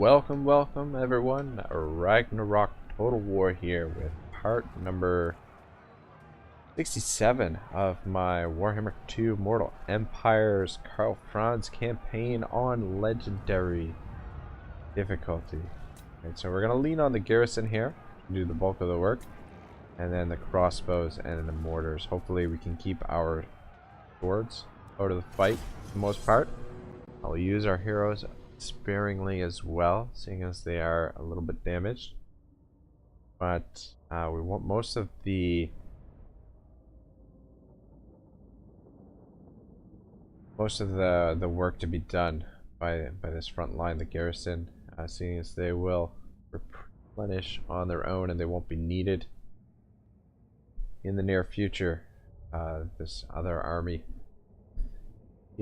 Welcome everyone. Ragnarok Total War here with part number 67 of my Warhammer 2 Mortal Empire's Karl Franz campaign on Legendary difficulty. Right, so we're going to lean on the garrison here to do the bulk of the work, and then the crossbows and the mortars. Hopefully we can keep our swords out of the fight for the most part. I'll use our heroes sparingly as well, seeing as they are a little bit damaged, but we want most of the work to be done by this front line, the garrison, seeing as they will replenish on their own and they won't be needed in the near future. This other army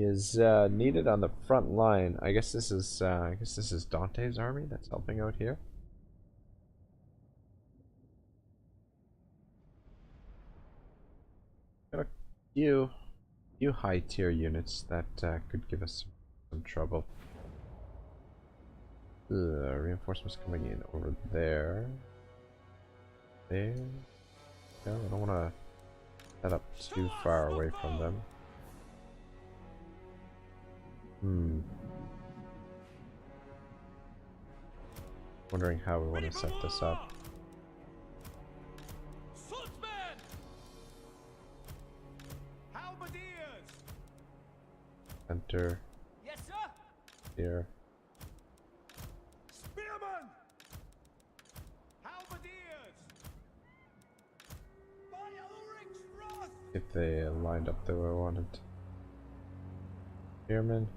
is needed on the front line. I guess this is Dante's army that's helping out here. Got a few high tier units that could give us some trouble. Reinforcements coming in over there. There. Yeah, I don't want to set up too far away from them. Wondering how we want to set this up. Center. Yes, sir. Here. Spearman. Halberdiers. If they lined up the way I wanted. Spearman.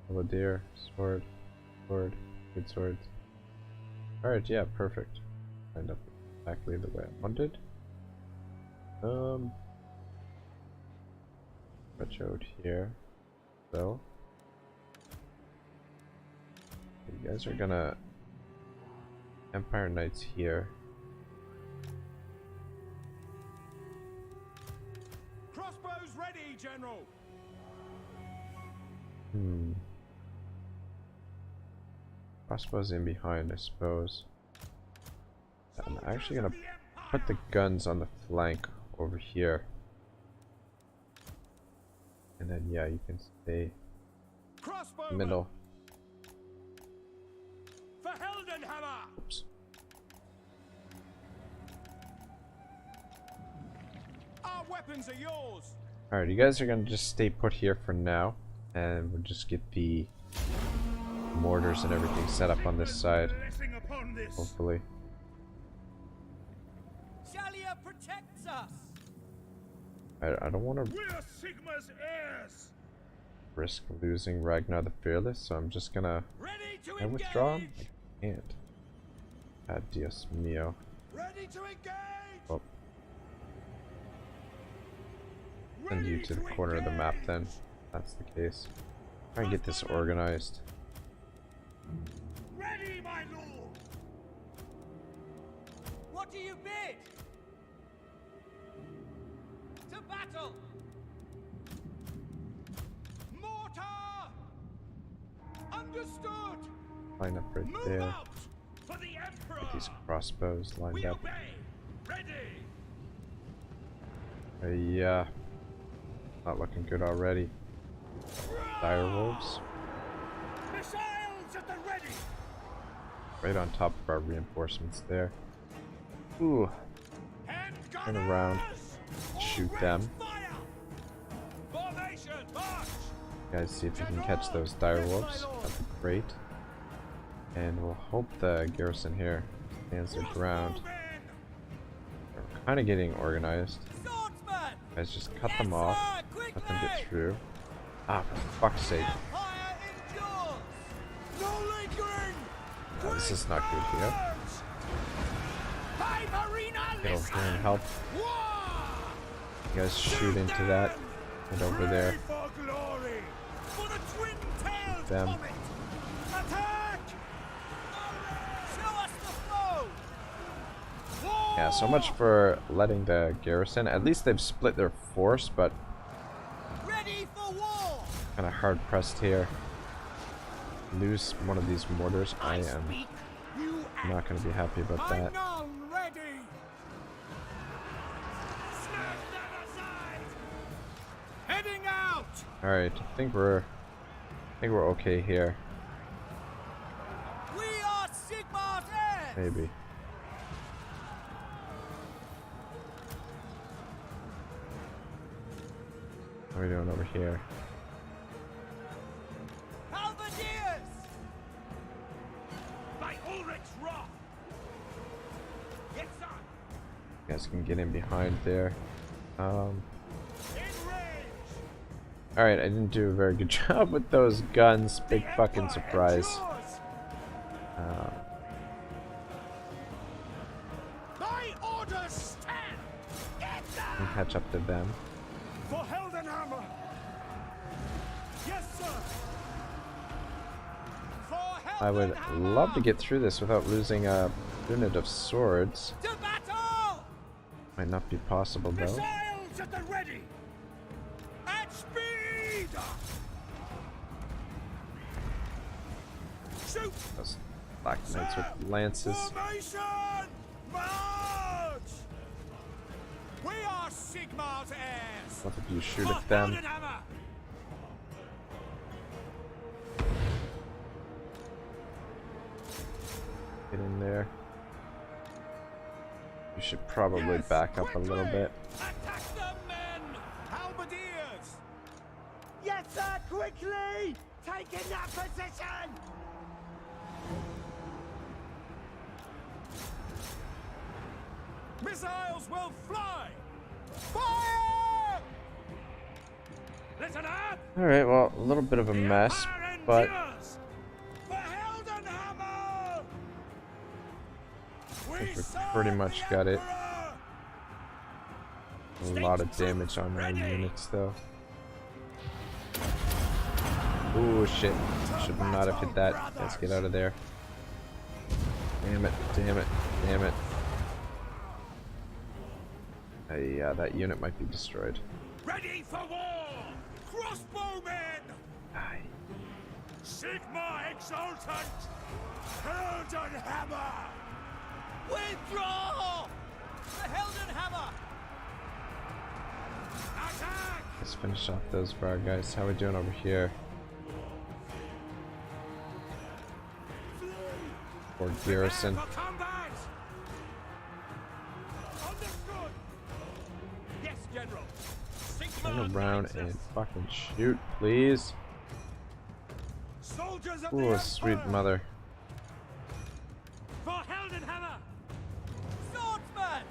Halberdier, sword, good swords. Alright, yeah, perfect. Lined up exactly the way I wanted. Stretch out here. So you guys are gonna Empire Knights here. Crossbows ready, General. Crossbows in behind, I suppose. I'm actually gonna put the guns on the flank over here. And then yeah, you can stay middle. For Heldenhammer. Oops. Our weapons are yours. Alright, you guys are gonna just stay put here for now, and we'll just get the mortars and everything set up on this side. Hopefully. Shalia protects us. I don't want to risk losing Ragnar the Fearless, so I'm just gonna withdraw him. I can't. Dios mio. Ready to engage. Oh. Send you to the corner of the map then. That's the case. Try and get this organized. Ready, my lord. What do you bid? To battle! Mortar! Understood! Line up right Move there. out for the Emperor. Get these crossbows lined We up. obey. Ready. Yeah. Not looking good already. Direwolves. Missiles at the ready. Right on top of our reinforcements there. Ooh. Turn around. Shoot them. Guys, see if you can catch those direwolves. That'd be great. And we'll hope the garrison here stands their ground. We're kind of getting organized. Guys, just cut them off. Let them get through. Ah, for fuck's sake. Oh, this is not good here. Get over here and help. You guys shoot into that. And over there. Shoot them. Yeah, so much for letting the garrison. At least they've split their force, but Ready for war. kind of hard pressed here. lose one of these mortars, I am speak, you act. not going to be happy about that. None ready. Smash them aside! Heading out. Alright, I think we're okay here. We are Sigmar's heirs. Maybe. What are we doing over here? Halberdiers. By Ulrich's wrath! Yes, sir! You guys can get in behind there. In range! Alright, I didn't do a very good job with those guns. Big The fucking Empire surprise. endures! My orders stand! Get Can them! catch up to them. For Heldenhammer! Yes, sir! For I would Heldenhammer. love to get through this without losing a unit of swords. To battle. Might not be possible though. Missiles at the ready! At speed! Shoot! Those black knights with lances. Formation! March! We are Sigmar's heirs. What if you shoot For at them? Heldenhammer! Get in there. You should probably Yes, back up a little quickly! bit. Attack them, men! Halberdiers. Yes, sir, quickly! Taking that position! Missiles will fly. Fire! Listen up! Alright, well, a little bit of a The mess, Empire but endures! For Heldenhammer! I think we serve pretty the much got it. Emperor! A lot of damage on our Ready. units though. Ooh, shit. Should not have hit that. Let's get out of there. Damn it, damn it, damn it. Yeah, that unit might be destroyed. Ready for war! Crossbowmen! Aye. Sigma Exultant! Heldenhammer! Withdraw. The Heldenhammer. Attack! Let's finish off those bar guys. How we doing over here? Or garrison. Prepare for combat! Understood! Yes, General. Turn around and fucking shoot, please. Soldiers of the Ooh, Emperor! sweet mother. For Heldenhammer! Swordsman.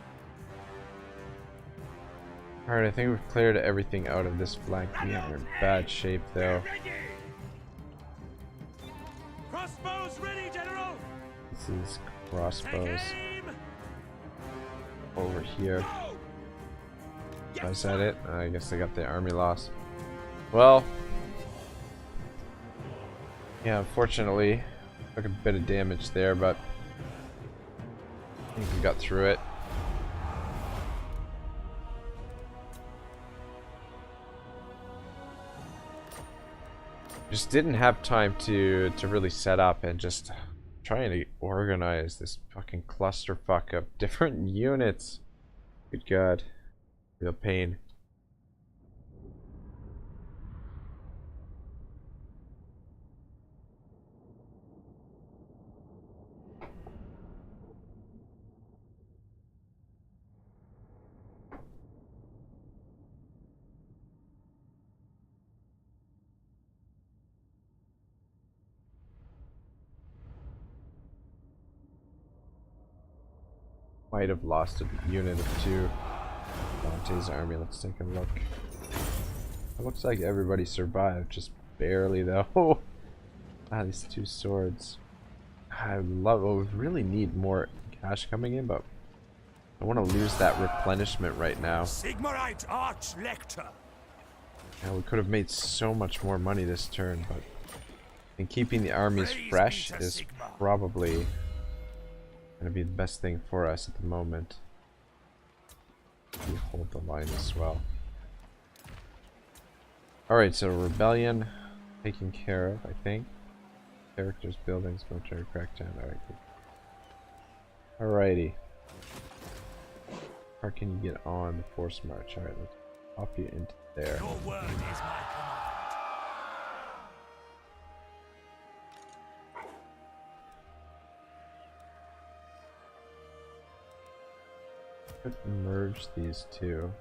Alright, I think we've cleared everything out of this flank. We are in bad shape though. Ready! Crossbows ready, General! This is Take crossbows aim! over here. Go! Yes, Is that sir. it? I guess I got the army loss. Well, yeah, unfortunately, took a bit of damage there, but I think we got through it. Just didn't have time to really set up and just trying to organize this fucking clusterfuck of different units. Good God. Real pain. Might have lost a unit or two. Dante's army, let's take a look. It looks like everybody survived, just barely though. Ah, these two swords. I love, well, we really need more cash coming in, but I want to lose that replenishment right now. Sigmarite Arch-Lector! Yeah, we could have made so much more money this turn, but and keeping the armies Praise fresh be to is Sigma. probably gonna be the best thing for us at the moment. We hold the line as well. Alright, so rebellion taken care of, I think. Characters, buildings, military crackdown. Alright, cool. Alrighty. How can you get on the force march? Alright, let's pop you into there. Your word is my command. Could merge these two.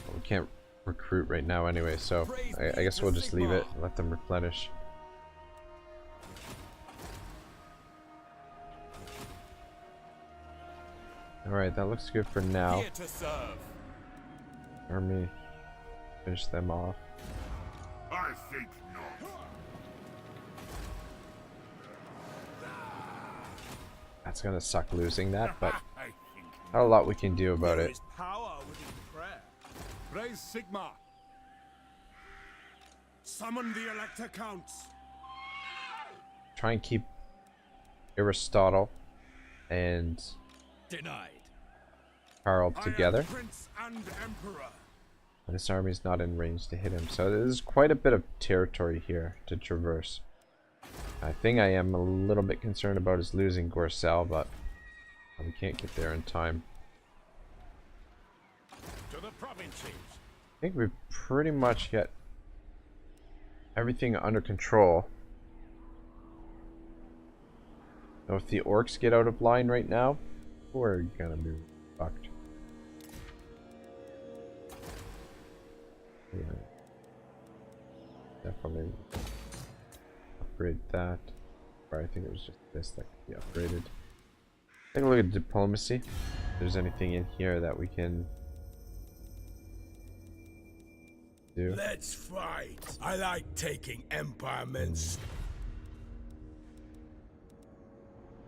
Well, we can't recruit right now anyway, so I guess we'll just leave it and let them replenish. Alright, that looks good for now. Here to serve. Army, finish them off. I think not. That's gonna suck losing that, but I think not a lot we can do about There it. is power within prayer. Raise Sigma. Summon the Elector Counts. Try and keep Aristotle and Denied. Karl I am together. Prince and Emperor. This army's not in range to hit him, so there's quite a bit of territory here to traverse. I think I am a little bit concerned about is losing Gorcel, but we can't get there in time. To the provinces. I think we've pretty much got everything under control. So if the orcs get out of line right now, we're gonna be fucked. Yeah. Definitely upgrade that. Or I think it was just this that could be upgraded. Take a look at diplomacy. If there's anything in here that we can do. Let's fight. I like taking Empire men's.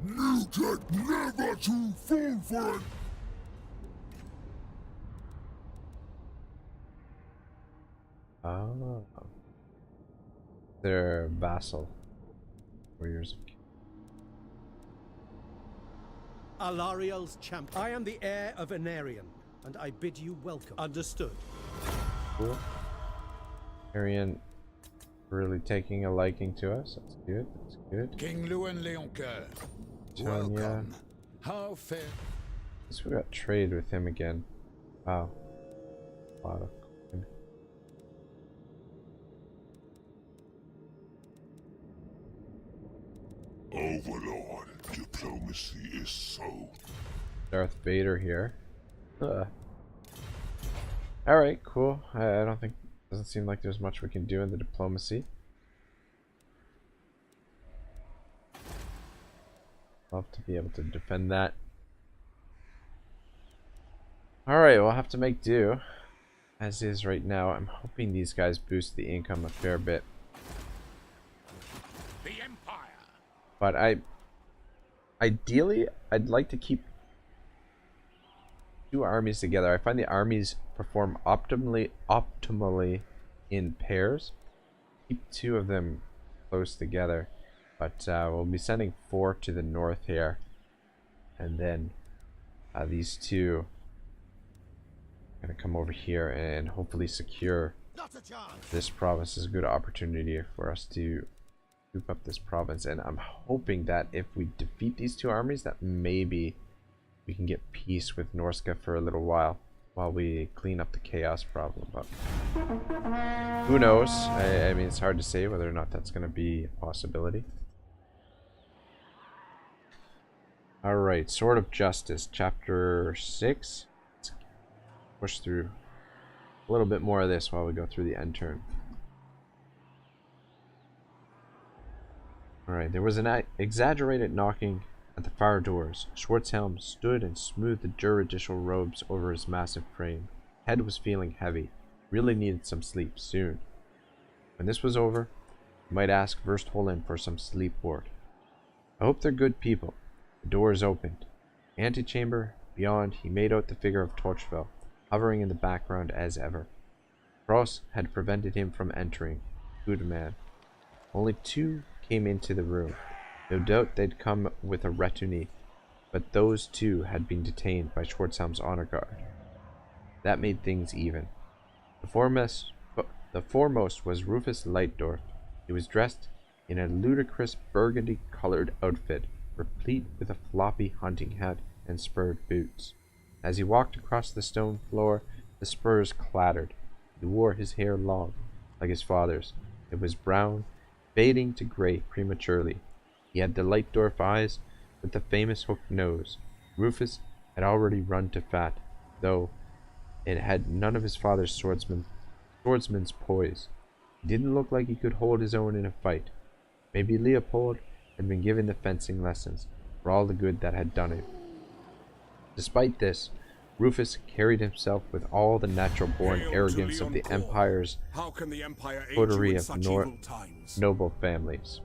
you get never to fall for it. Oh. They're vassal. Warriors of Alariel's champ. I am the heir of Anarion, and I bid you welcome. Understood. Cool. Arian really taking a liking to us. That's good. That's good. King Lewin Leoncoeur. Tanya. Welcome. How fair. Guess we got trade with him again. Wow. A lot of coin. Overlord, diplomacy is so. Darth Vader here. Alright, cool. I don't think. Doesn't seem like there's much we can do in the diplomacy. Love to be able to defend that. Alright, we'll have to make do. As is right now. I'm hoping these guys boost the income a fair bit. The Empire. But ideally, I'd like to keep two armies together. I find the armies perform optimally in pairs. Keep two of them close together. But we'll be sending 4 to the north here. And then these two are going to come over here and hopefully secure this province. Is a good opportunity for us to scoop up this province. And I'm hoping that if we defeat these two armies, that maybe we can get peace with Norska for a little while we clean up the chaos problem. But who knows? I mean, it's hard to say whether or not that's going to be a possibility. Alright, Sword of Justice, Chapter 6. Let's push through a little bit more of this while we go through the end turn. Alright, there was an exaggerated knocking at the fire doors. Schwarzhelm stood and smoothed the juridical robes over his massive frame. Head was feeling heavy. Really needed some sleep soon. When this was over, you might ask Verstholen for some sleep ward. I hope they're good people. The doors opened. Antechamber, beyond, he made out the figure of Torchfell, hovering in the background as ever. Cross had prevented him from entering. Good man. Only 2 came into the room. No doubt they'd come with a retinue, but those 2 had been detained by Schwarzhelm's honor guard. That made things even. The foremost was Rufus Leitdorf. He was dressed in a ludicrous burgundy-colored outfit, replete with a floppy hunting hat and spurred boots. As he walked across the stone floor, the spurs clattered. He wore his hair long, like his father's. It was brown, fading to gray prematurely. He had the Leitdorf eyes, with the famous hooked nose. Rufus had already run to fat, though it had none of his father's swordsman's poise. He didn't look like he could hold his own in a fight. Maybe Leopold had been given the fencing lessons, for all the good that had done him. Despite this, Rufus carried himself with all the natural-born arrogance of the Empire's How can the Empire aid coterie you in of such evil times? noble families.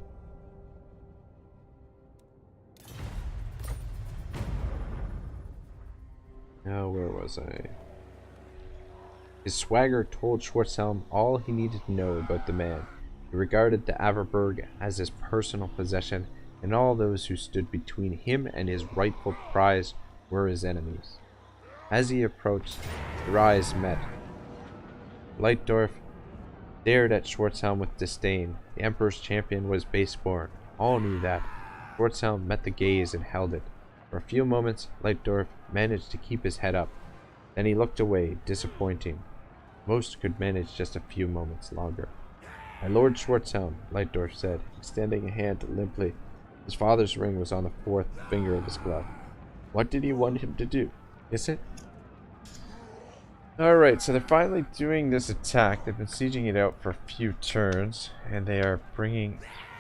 Now, where was I? His swagger told Schwarzhelm all he needed to know about the man. He regarded the Averberg as his personal possession, and all those who stood between him and his rightful prize were his enemies. As he approached, their eyes met. Leitdorf stared at Schwarzhelm with disdain. The Emperor's champion was baseborn. All knew that. Schwarzhelm met the gaze and held it. For a few moments, Leitdorf managed to keep his head up. Then he looked away, disappointing. Most could manage just a few moments longer. "My Lord Schwarzhelm," Leitdorf said, extending a hand limply. His father's ring was on the fourth finger of his glove. What did he want him to do? Is it? Alright, so they're finally doing this attack. They've been sieging it out for a few turns, and they are bringing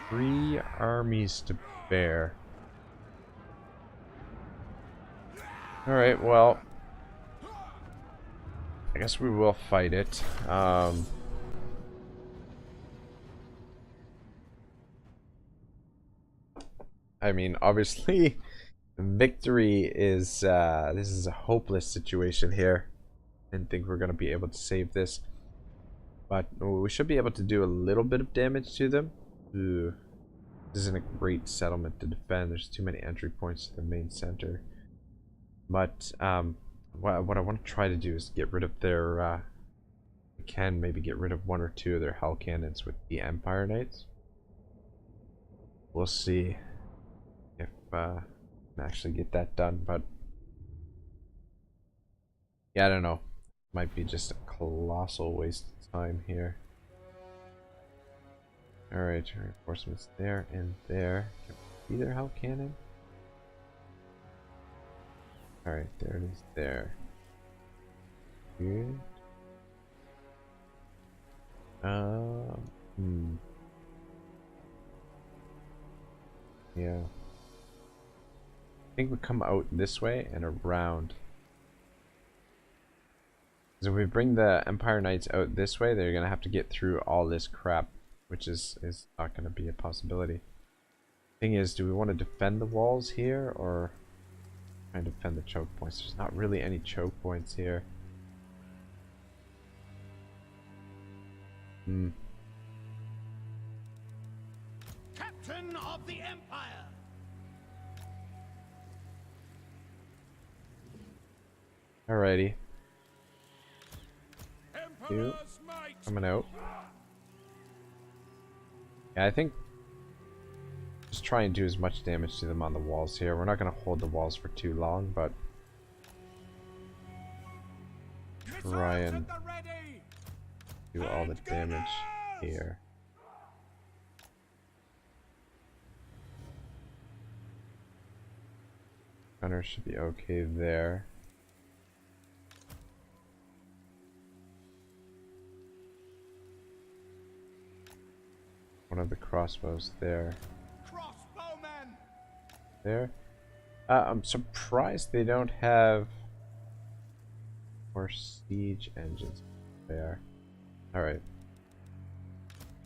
3 armies to bear. Alright, well, I guess we will fight it. I mean, obviously, victory is, this is a hopeless situation here. Didn't think we're going to be able to save this. But we should be able to do a little bit of damage to them. Ooh, this isn't a great settlement to defend. There's too many entry points to the main center. But what I want to try to do is get rid of their... we can maybe get rid of 1 or 2 of their Hell Cannons with the Empire Knights. We'll see if I can actually get that done. But yeah, I don't know. Might be just a colossal waste of time here. Alright, reinforcements there and there. Can we see their Hell Cannon? Alright, there it is there. Good. Yeah. I think we come out this way and around. So if we bring the Empire Knights out this way, they're gonna have to get through all this crap, which is not gonna be a possibility. Thing is, do we want to defend the walls here or try and defend the choke points? There's not really any choke points here. Captain of the Empire. Alrighty. Emperor's might. Coming out. Yeah, I think just try and do as much damage to them on the walls here. We're not going to hold the walls for too long, but try and do all the damage here. Gunner should be okay there. One of the crossbows there. Crossbowmen. There. I'm surprised they don't have more siege engines there. Alright.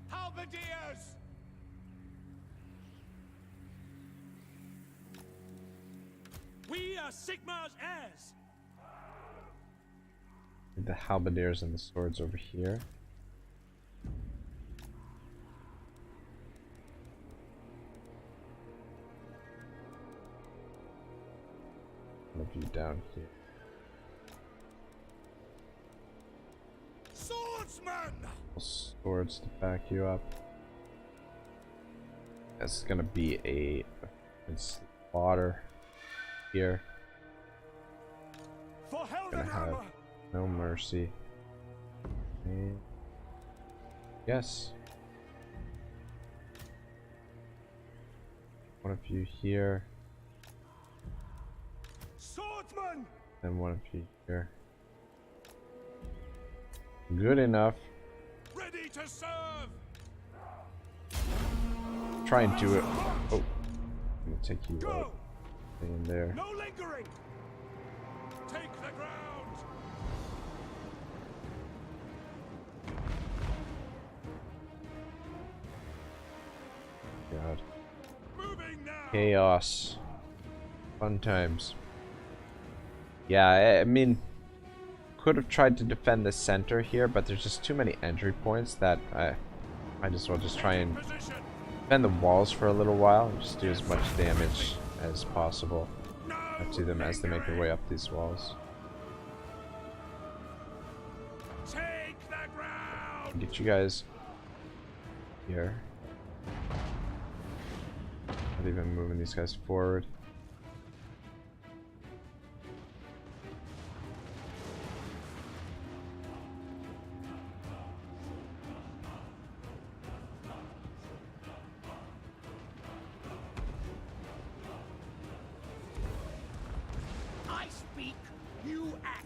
Halberdiers. We are Sigmar's heirs. The halberdiers and the swords over here. One of you down here. Swordsman. Swords to back you up. This is gonna be a slaughter here. For Gonna have Heldenhammer! no mercy. And yes. One of you here, Swordsman! and one of you here. Good enough. Ready to serve! Try and do it. Oh, I'm gonna take you Go! out. Stay in there. No lingering! Take the ground! God. Moving now! Chaos. Fun times. Yeah, I mean, could have tried to defend the center here, but there's just too many entry points that I might as well just try and Position! defend the walls for a little while and just do as much damage as possible to them as they make their way up these walls. Take the ground! Get you guys here. Not even moving these guys forward. I speak, you act.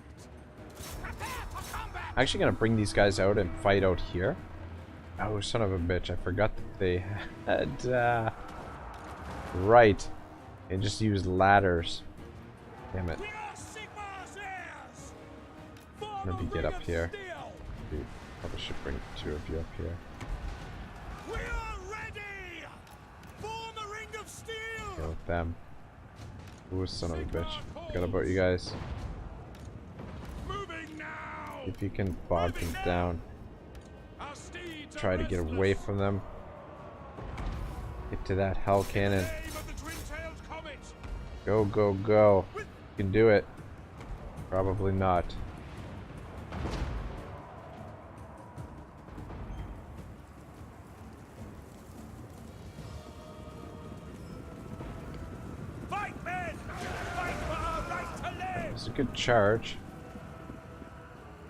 Prepare for combat! I'm actually gonna bring these guys out and fight out here. Oh, son of a bitch! I forgot that they had right, and just used ladders. Damn it! We are Sigmar's heirs! Maybe get up here. Dude, probably should bring two of you up here. We are ready! Form a ring of steel! Go with them. Ooh, son of a bitch! Forgot about you guys. Moving now! If you can bog them down, Our steeds are try to get away restless. from them. Get to that hell cannon. Name of the twin-tailed comet! Go, go, go! You can do it. Probably not. Fight, men! Fight for our right to live! It's a good charge.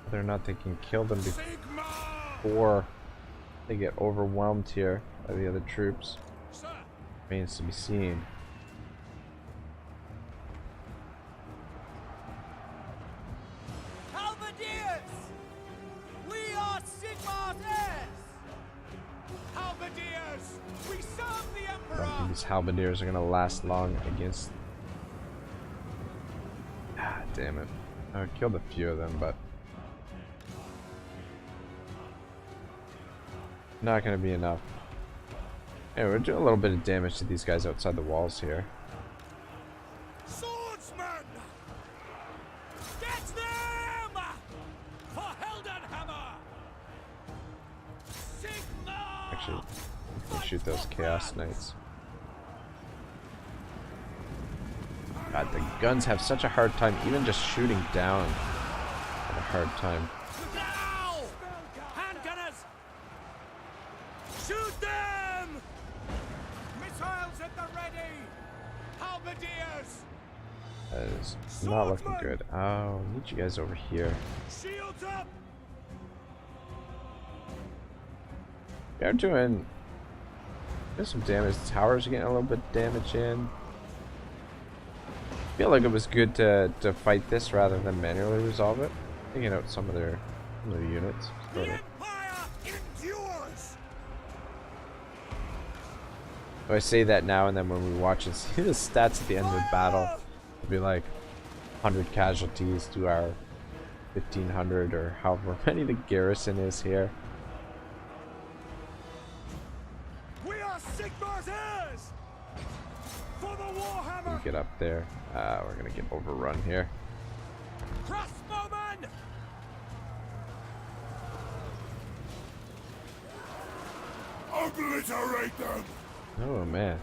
Whether or not they can kill them Sigmar! before they get overwhelmed here by the other troops Sir, remains to be seen. Halberdiers! We are Sigmar's heirs! Halberdiers! We serve the I Emperor! don't think these halberdiers are gonna last long against. Ah, damn it! I killed a few of them, but not gonna be enough. Anyway, we're doing a little bit of damage to these guys outside the walls here. Swordsman! Get them! For Heldenhammer! Sigmar! Actually, we can shoot those Chaos Knights. God, the guns have such a hard time, even just shooting down. Have a hard time. Now! Handgunners! Shoot them! Missiles at the ready! Halberdiers! That is not looking good. Oh, need you guys over here. Shields up! They're doing some damage. The towers are getting a little bit of damage in. I feel like it was good to fight this rather than manually resolve it. Taking out some of their units. The Sort of. Empire endures! So I say that now, and then when we watch and see the stats at the end of the battle, it'll be like 100 casualties to our 1500 or however many the garrison is here. We are Sigmar's heirs! For the Warhammer! We get up there. We're gonna get overrun here. Crossbowmen! Obliterate them! Oh man,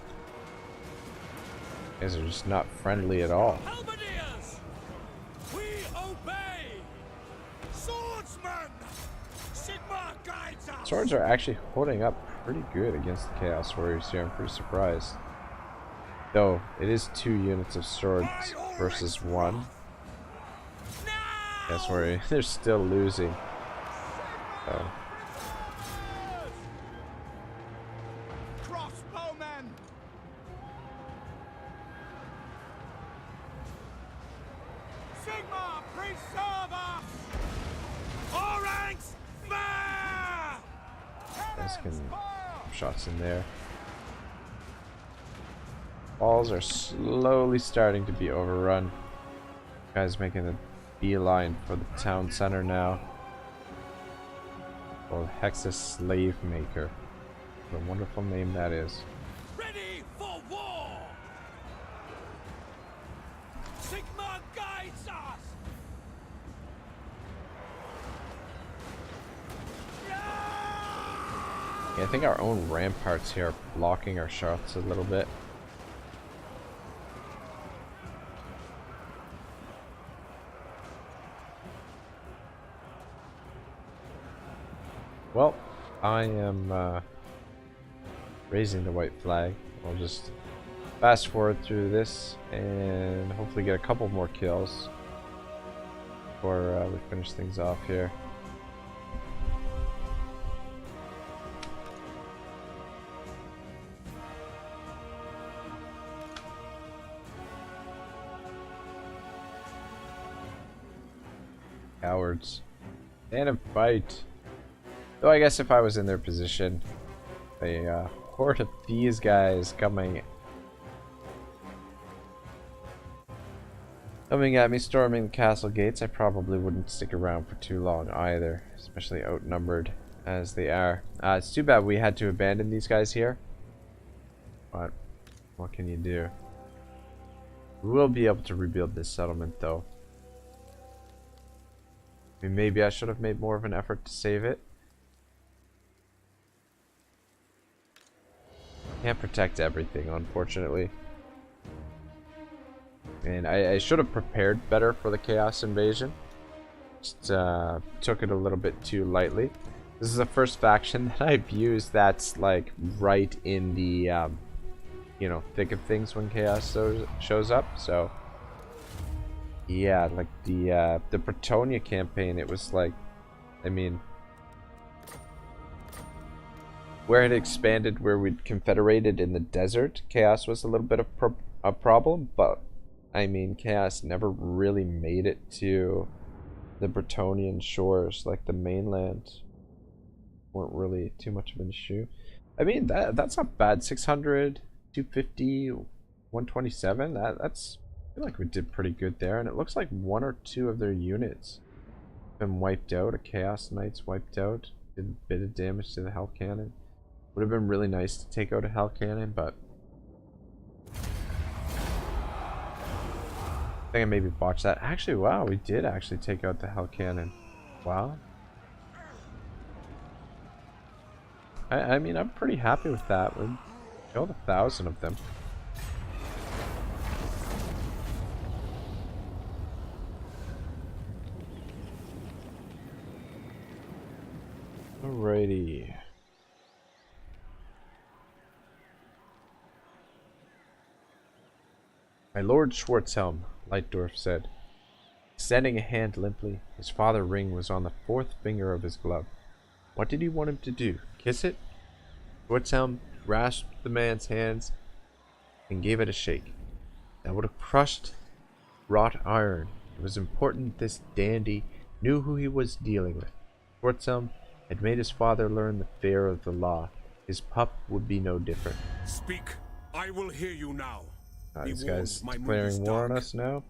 you guys are just not friendly at all. Halberdiers! We obey! Swordsman! Sigmar guides us! Swords are actually holding up pretty good against the Chaos Warriors here. I'm pretty surprised. Though, it is 2 units of swords versus 1. Chaos Warrior, they're still losing. So. Crossbowmen! Sigma, preserve us! All ranks, fire! Guys can shots in there. Walls are slowly starting to be overrun. Guys making a beeline for the town center now. Called Hexus Slave Maker. What a wonderful name that is. Ready for war! Sigma guides us! Yeah, I think our own ramparts here are blocking our shots a little bit. Well, I am raising the white flag. I'll just fast forward through this and hopefully get a couple more kills before we finish things off here. Cowards. Stand and fight. Though I guess if I was in their position, a horde of these guys coming at me, storming the castle gates, I probably wouldn't stick around for too long either, especially outnumbered as they are. It's too bad we had to abandon these guys here, but what can you do? We will be able to rebuild this settlement though. I mean, maybe I should have made more of an effort to save it. Can't protect everything, unfortunately. And I should have prepared better for the Chaos Invasion. Just took it a little bit too lightly. This is the first faction that I've used that's like right in the you know, thick of things when Chaos shows up. So yeah, like the Bretonia campaign, it was like, I mean, where it expanded, where we'd confederated in the desert, Chaos was a little bit of a problem, but I mean, Chaos never really made it to the Bretonian shores, like the mainland weren't really too much of an issue. I mean, that's not bad. 600, 250, 127. That's, I feel like we did pretty good there, and it looks like 1 or 2 of their units have been wiped out. A Chaos Knight's wiped out. Did a bit of damage to the Hell Cannon. Would have been really nice to take out a Hell Cannon, but I think I maybe botched that. Actually, wow, we did actually take out the Hell Cannon. Wow. I mean, I'm pretty happy with that. We killed 1,000 of them. Alrighty. My Lord Schwarzhelm, Leitdorf said, extending a hand limply. His father ring was on the 4th finger of his glove. What did he want him to do? Kiss it? Schwarzhelm grasped the man's hands and gave it a shake. That would have crushed wrought iron. It was important this dandy knew who he was dealing with. Schwarzhelm had made his father learn the fear of the law. His pup would be no different. Speak. I will hear you now. These guys declaring war on us now.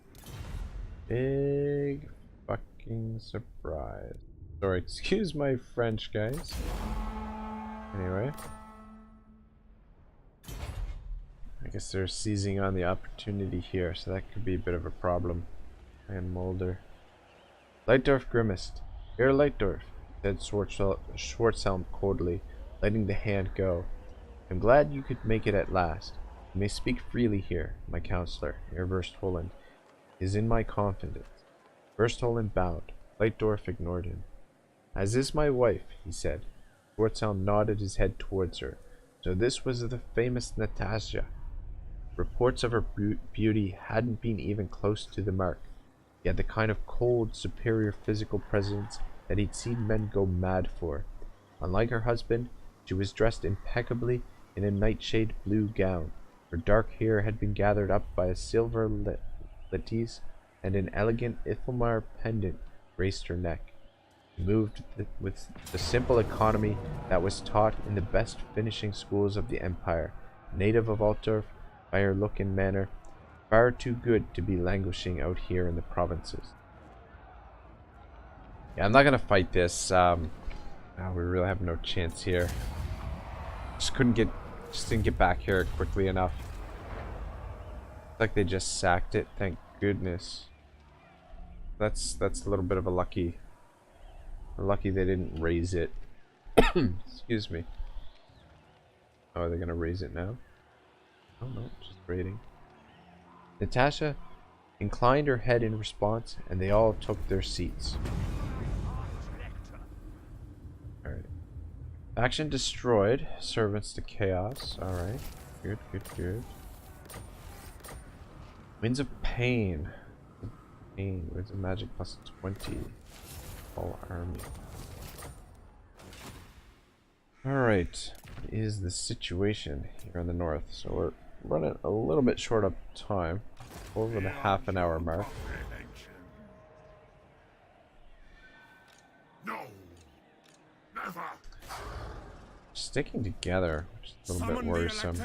Big fucking surprise. Sorry, excuse my French, guys. Anyway. I guess they're seizing on the opportunity here, so that could be a bit of a problem. And Mulder. Leitdorf grimaced. Here, Leitdorf, said Schwarzhelm coldly, letting the hand go. I'm glad you could make it at last. You may speak freely here. My counselor, Herr Verstholen, is in my confidence. Verstholen bowed. Leitdorf ignored him. As is my wife, he said. Schwarzhelm nodded his head towards her. So this was the famous Natasha. Reports of her beauty hadn't been even close to the mark. She had the kind of cold, superior physical presence that he'd seen men go mad for. Unlike her husband, she was dressed impeccably in a nightshade blue gown. Her dark hair had been gathered up by a silver lettuce, and an elegant Ithelmar pendant graced her neck. She moved with the simple economy that was taught in the best finishing schools of the Empire. Native of Altdorf, by her look and manner, far too good to be languishing out here in the provinces. Yeah, I'm not gonna fight this. We really have no chance here. Just didn't get back here quickly enough. It's like they just sacked it. Thank goodness. That's a little bit of a lucky. Lucky they didn't raise it. Excuse me. Oh, are they gonna raise it now? Oh no, just raiding. Natasha inclined her head in response, and they all took their seats. Alright. Action destroyed. Servants to chaos. Alright. Good, good, good. Winds of Pain. Winds of Magic plus 20. All army. Alright. What is the situation here in the north? So we're running a little bit short of time. Over the half an hour mark. No, never. Sticking together, which is a little bit worrisome.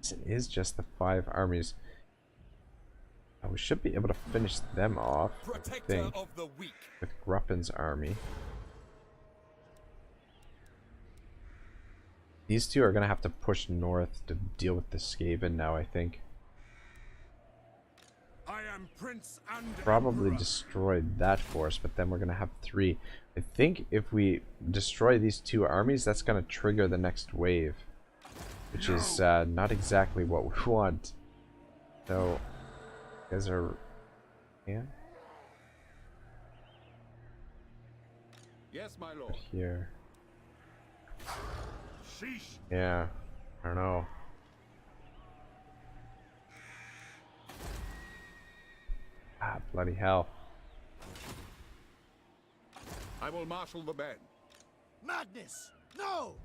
It is just the 5 armies. We should be able to finish them off, I think, with Gruppin's army. These two are going to have to push north to deal with the Skaven now, I think. I am Prince and Probably Emperor. destroy that force, but then we're going to have 3. I think if we destroy these 2 armies, that's going to trigger the next wave. Which is not exactly what we want. So, you guys are... Yeah? Yes, my lord. Here. Sheesh. Yeah. I don't know. Ah, bloody hell. I will marshal the men Madness! No!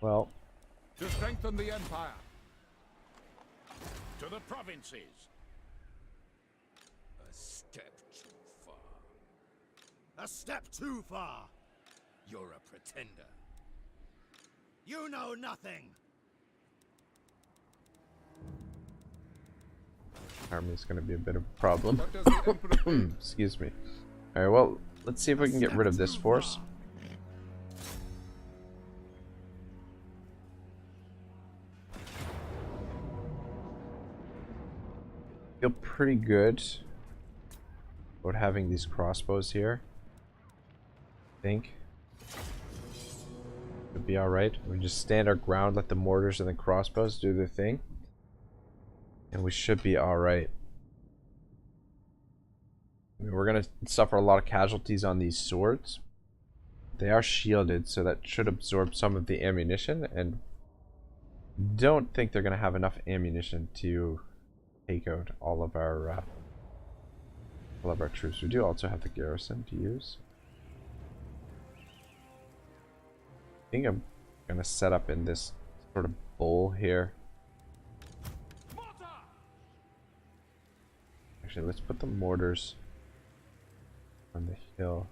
Well, to strengthen the empire. To the provinces. A step too far. A step too far. You're a pretender. You know nothing. army's going to be a bit of a problem. What does the emperor think? Excuse me. Alright, well, let's see if we can get rid of this force. Feel pretty good about having these crossbows here. I think it'd be alright. We just stand our ground, let the mortars and the crossbows do their thing, and we should be alright. I mean, we're gonna suffer a lot of casualties on these swords. They are shielded, so that should absorb some of the ammunition, and don't think they're gonna have enough ammunition to take out all of our troops. We do also have the garrison to use. I think I'm gonna set up in this sort of bowl here. Actually, let's put the mortars on the hill.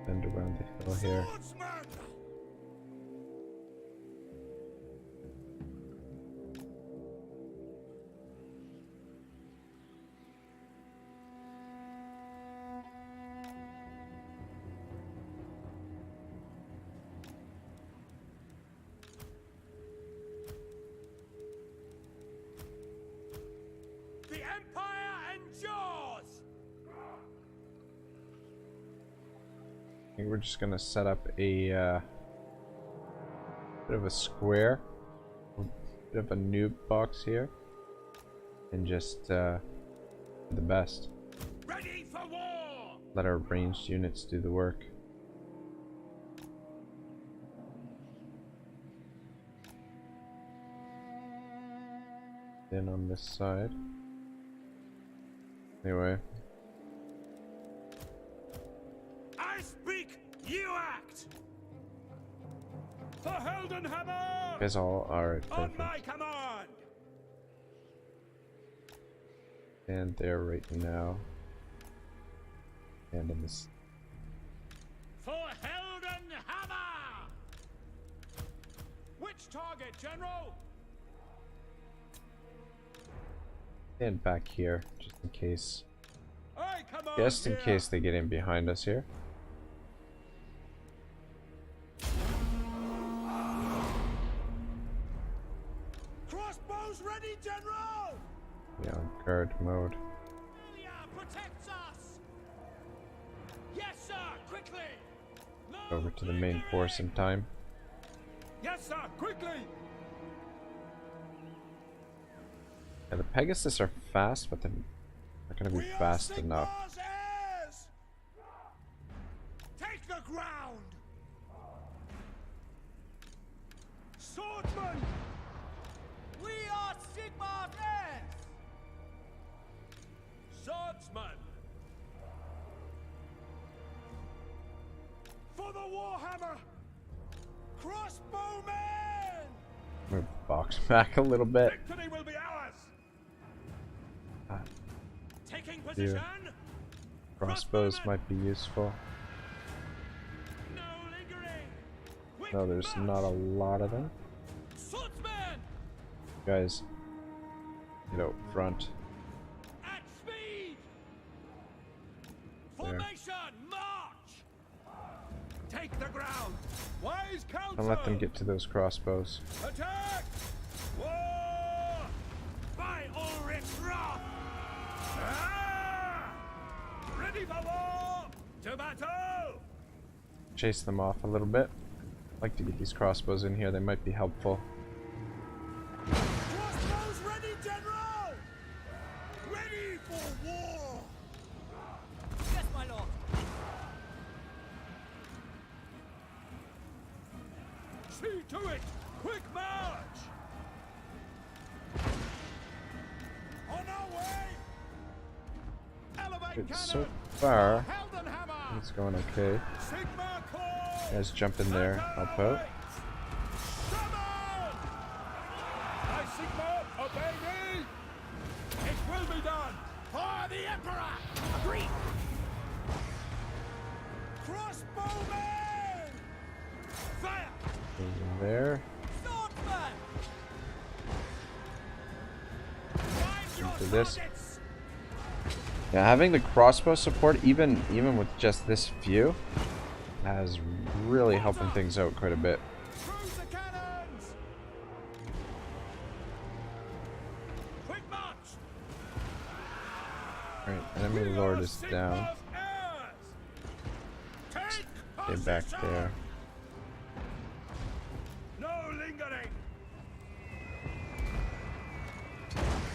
Bend around the hill here. Swordsman! Empire endures! I think we're just gonna set up a bit of a square, a bit of a noob box here, and just do the best. Ready for war! Let our ranged units do the work. Then on this side. Anyway. I speak, you act! For Heldenhammer! You guys all are On perfect. my command! And there right now. And in this. For Heldenhammer! Which target, General? And back here, just in case. I command Just in here. case they get in behind us here. Crossbows ready, General! Yeah, on guard mode. Amelia protects us! Yes, sir, quickly! No Over to the main lingering! force in time. Yes, sir, quickly! Yeah, the Pegasus are fast, but they're not gonna be We are fast enough. Sigmar's heirs! Take the ground! Swordsman! We are Sigmar's heirs! Swordsman! For the Warhammer! Crossbowmen! Move box back a little bit. Victory will be ours! Taking position! Crossbows might be useful. No lingering! Quick No, there's march! not a lot of them. Swordsman! Guys, get out front. At speed! There. Formation, march! Take the ground! Wise counsel! Don't let them get to those crossbows. Attack! War! By Ulrich's wrath! Ah! Ready for war! To battle! Chase them off a little bit. I'd like to get these crossbows in here, they might be helpful. Crossbows ready, General! Ready for war! Yes, my lord. See to it! Quick march! On our way! Elevate Good, cannon! so far, Heldenhammer! it's going okay. Sigma call! Guys jump in there, help out. Summon! I Sigma, obey me! It will be done! For the Emperor! Agree! Crossbowmen! Fire! Goes in there. Swordsman! Find your Into this. targets! Yeah, having the crossbow support, even with just this few, is really helping things out quite a bit. Cruise the cannons! Quick march! Alright, enemy lord is down. Take Get back position! there. No lingering!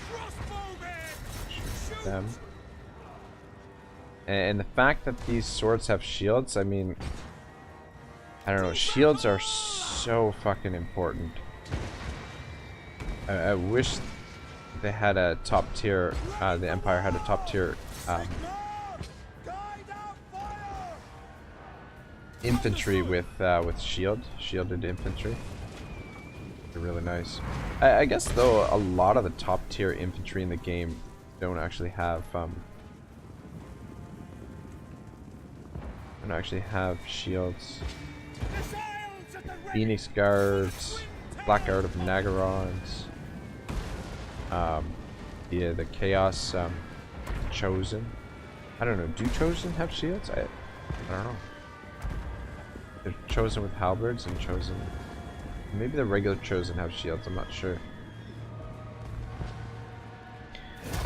Crossbowmen! Shoot! Them. And the fact that these swords have shields, I mean, I don't know, shields are so fucking important. I wish they had a top tier, the Empire had a top tier Guide our fire! infantry with shielded infantry. They're really nice. I guess though a lot of the top tier infantry in the game don't actually have shields. Missiles at the ready! Phoenix Guards, Black Guard of Nagarons, the Chaos Chosen. I don't know. Do Chosen have shields? I don't know. They're Chosen with halberds and Chosen. Maybe the regular Chosen have shields. I'm not sure.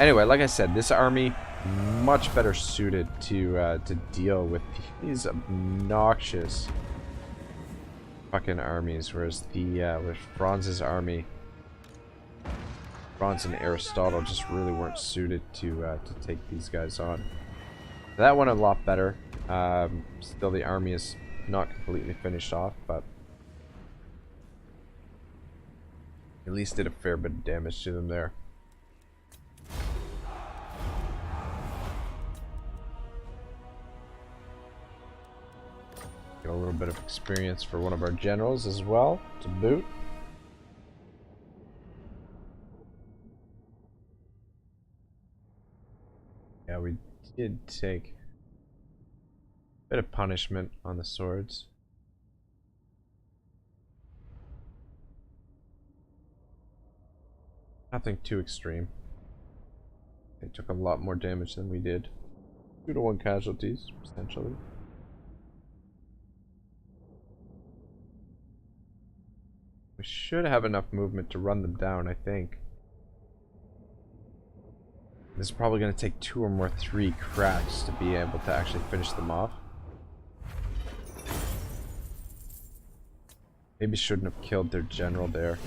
Anyway, like I said, this army much better suited to deal with these obnoxious fucking armies, whereas with Franz's army, Franz and Aristotle just really weren't suited to take these guys on. That went a lot better. Still, the army is not completely finished off, but at least did a fair bit of damage to them there. Get a little bit of experience for one of our generals as well, to boot. Yeah, we did take a bit of punishment on the swords. Nothing too extreme. They took a lot more damage than we did. 2-to-1 casualties, essentially. We should have enough movement to run them down, I think. This is probably going to take 2 or 3 cracks to be able to actually finish them off. Maybe shouldn't have killed their general there.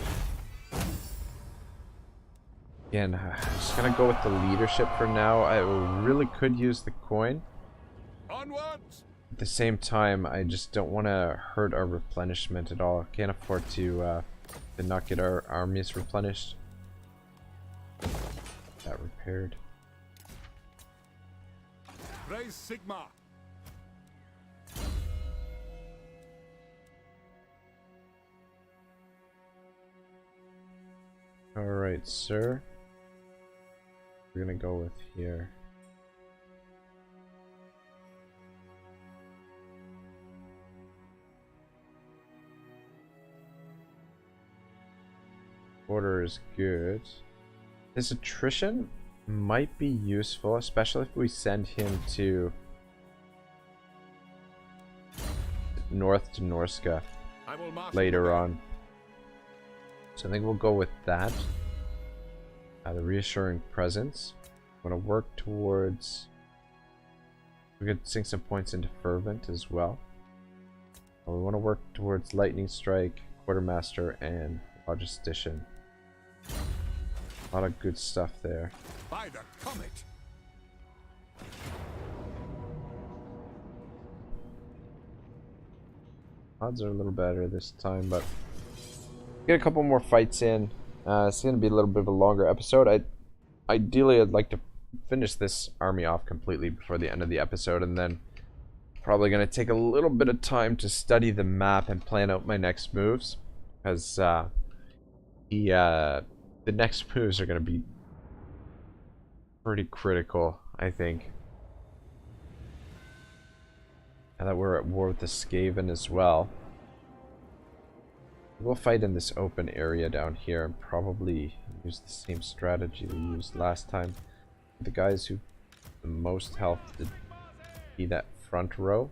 Again, I'm just going to go with the leadership for now. I really could use the coin. Onwards! At the same time, I just don't want to hurt our replenishment at all. Can't afford to not get our armies replenished. That repaired. Raise Sigma. Alright, sir. We're gonna go with here. Order is good. His attrition might be useful, especially if we send him to north to Norska later on. So I think we'll go with that. The reassuring presence. I'm going to work towards... We could sink some points into fervent as well. We want to work towards lightning strike, quartermaster, and logistician. A lot of good stuff there. By the comet. Odds are a little better this time, but get a couple more fights in. It's going to be a little bit of a longer episode. Ideally, I'd like to finish this army off completely before the end of the episode, and then probably going to take a little bit of time to study the map and plan out my next moves, because the next moves are going to be pretty critical, I think. Now that we're at war with the Skaven as well, we'll fight in this open area down here and probably use the same strategy we used last time. The guys who the most health to be that front row.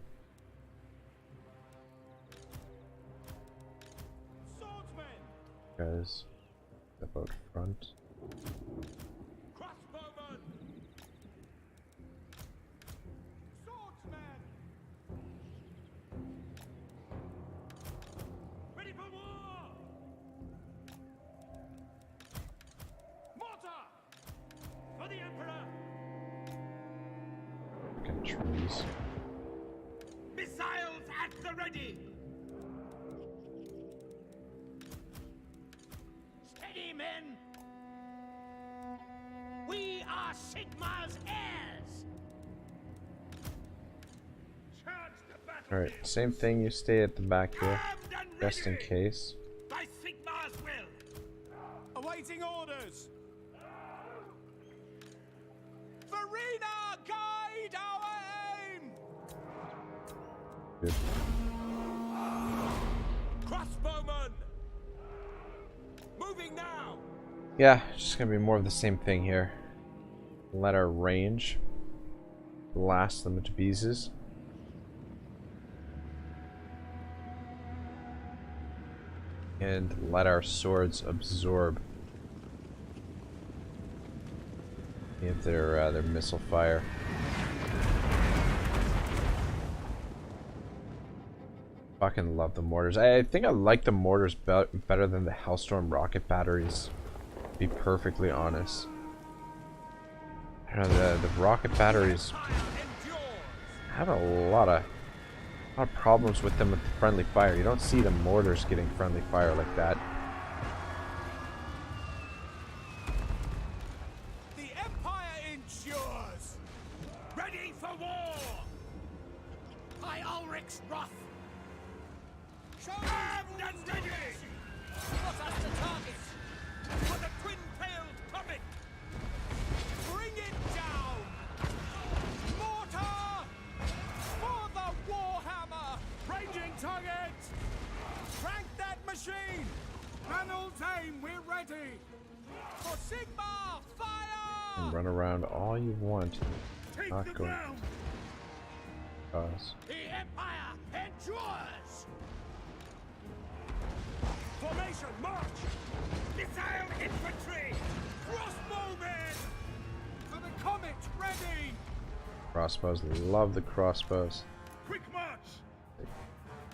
Guys, step out front. Trees. Missiles at the ready! Steady, men! We are Sigmar's heirs! Alright, same thing, you stay at the back here, just in case. By Sigmar's will! Awaiting orders! Farina, guide our aim! Good. Crossbowmen! Moving now! Yeah, just gonna be more of the same thing here. Let our range blast them to pieces. And let our swords absorb If their missile fire. Fucking love the mortars. I think I like the mortars better than the Hellstorm rocket batteries, to be perfectly honest. I don't know, the rocket batteries have a lot of problems with them with the friendly fire. You don't see the mortars getting friendly fire like that. The Empire endures! Ready for war! By Ulrich's wrath! Armed and ready! Put us to target! For the twin-tailed puppet! Bring it down! Mortar! For the Warhammer! Ranging target! Crank that machine! Panel aim, we're ready! For Sigma! Fire! And run around all you want. Take Not the going ground! cause. The Empire endures! Formation, march! Missile infantry! Crossbowmen! For the comet, ready! Crossbows, love the crossbows. Quick march!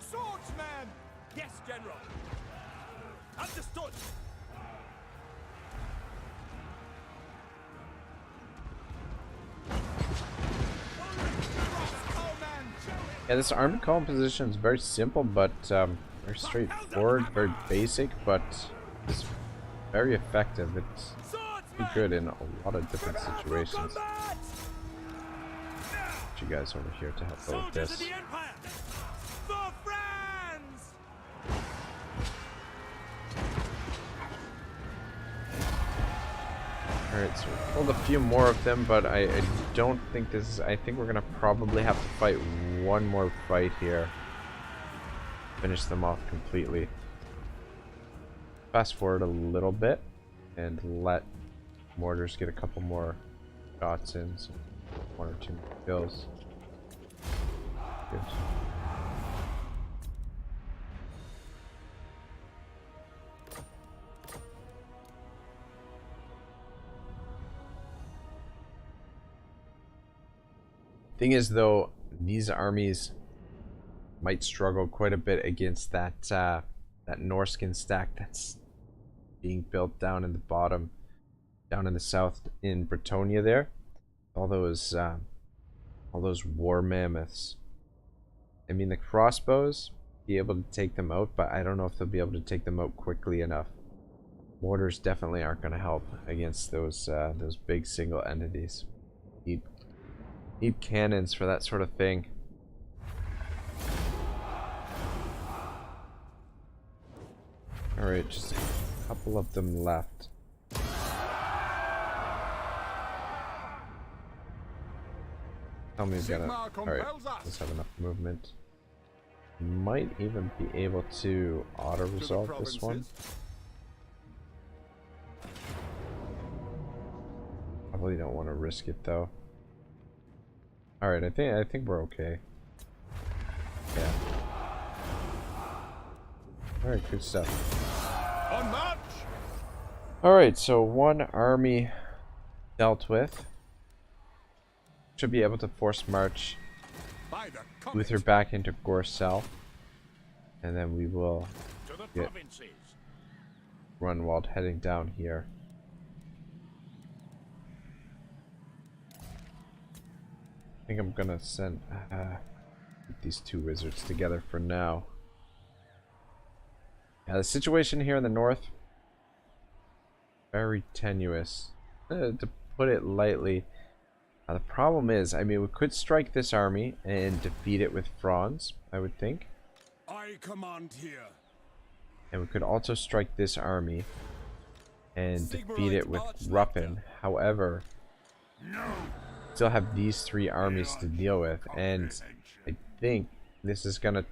Swordsmen! Yes, General! Understood! Yeah, this army composition is very simple, but very straightforward, very basic, but it's very effective. It's pretty good in a lot of different situations. Get you guys over here to help out with Soldiers this. of the Empire! For France! Alright, so we pulled a few more of them, but I don't think this is... I think we're gonna probably have to fight one more fight here. Finish them off completely. Fast forward a little bit and let mortars get a couple more shots in, so 1 or 2 more kills. Good. Thing is, though, these armies might struggle quite a bit against that that Norskin stack that's being built down in the bottom, down in the south in Bretonia. There, all those war mammoths. I mean, the crossbows be able to take them out, but I don't know if they'll be able to take them out quickly enough. Mortars definitely aren't going to help against those big single entities. Need cannons for that sort of thing. Alright, just a couple of them left. Tell me again. Alright, let's have enough movement. Might even be able to auto-resolve this one. Probably don't want to risk it though. Alright, I think we're okay. Yeah. Alright, good stuff. On march! Alright, so one army dealt with. Should be able to force march By the comet Luther back into Gorcel. And then we will to the get provinces. Runwald heading down here. I think I'm gonna send these two wizards together for now. Yeah, the situation here in the north, very tenuous, to put it lightly. The problem is, I mean, we could strike this army and defeat it with Franz, I would think. I command here. And we could also strike this army and defeat it with Ruppin. However, still have these 3 armies to deal with, and I think this is gonna,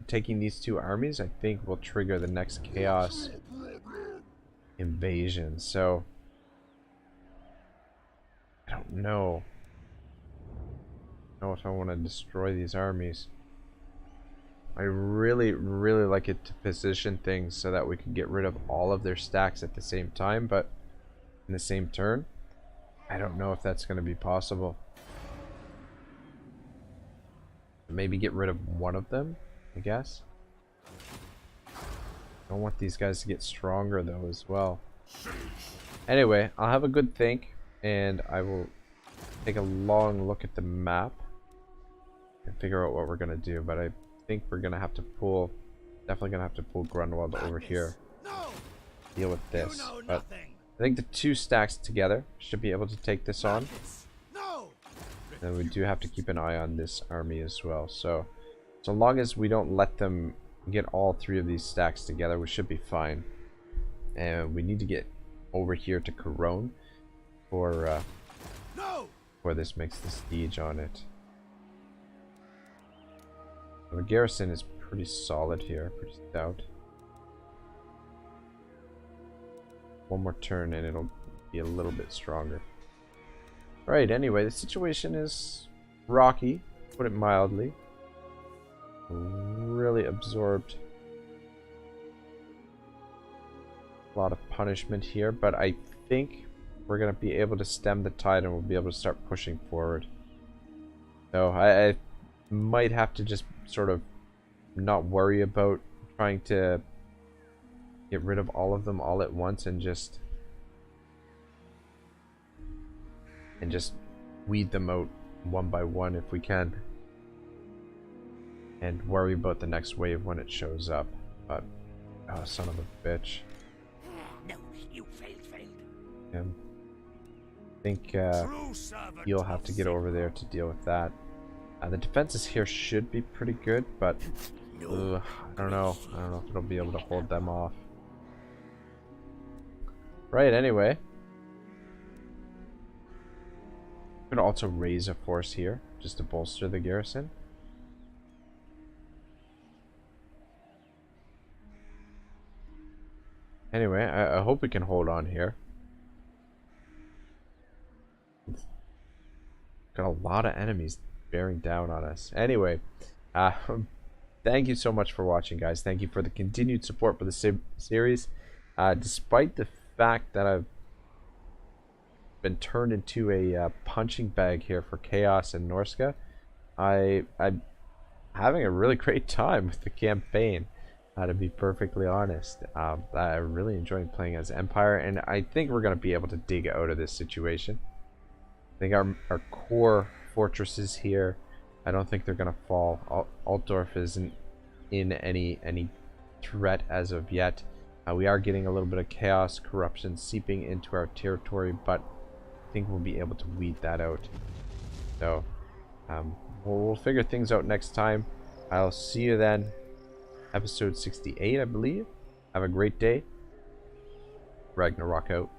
taking these 2 armies, I think will trigger the next Chaos invasion. So I don't know if I want to destroy these armies. I really like it to position things so that we can get rid of all of their stacks at the same time, but in the same turn. I don't know if that's going to be possible. Maybe get rid of one of them, I guess. Don't want these guys to get stronger though as well. Anyway, I'll have a good think and I will take a long look at the map and figure out what we're gonna do. But I think we're gonna have to pull, definitely gonna have to pull Grunwald over here. Deal with this. But I think the 2 stacks together should be able to take this on. And we do have to keep an eye on this army as well. So long as we don't let them get all 3 of these stacks together, we should be fine. And we need to get over here to Corone for this makes the siege on it. The garrison is pretty solid here, pretty stout. One more turn and it'll be a little bit stronger. Right, anyway, the situation is rocky, to put it mildly. Really absorbed a lot of punishment here, but I think we're going to be able to stem the tide and we'll be able to start pushing forward. So I might have to just sort of not worry about trying to get rid of all of them all at once and just weed them out one by one if we can, and worry about the next wave when it shows up. But oh, son of a bitch. No, you failed. I think you'll have to get over there to deal with that. The defenses here should be pretty good, but I don't know if it'll be able to hold them off. Right, anyway. I'm gonna also raise a force here just to bolster the garrison. Anyway, I hope we can hold on here. Got a lot of enemies bearing down on us. Anyway, thank you so much for watching, guys. Thank you for the continued support for the series. Despite the fact that I've been turned into a punching bag here for Chaos and Norska, I'm having a really great time with the campaign, to be perfectly honest. I'm really enjoying playing as Empire, and I think we're going to be able to dig out of this situation. I think our core fortresses here, I don't think they're going to fall. Altdorf isn't in any threat as of yet. We are getting a little bit of chaos, corruption seeping into our territory, but I think we'll be able to weed that out. So we'll figure things out next time. I'll see you then. Episode 68, I believe. Have a great day. Ragnarok out.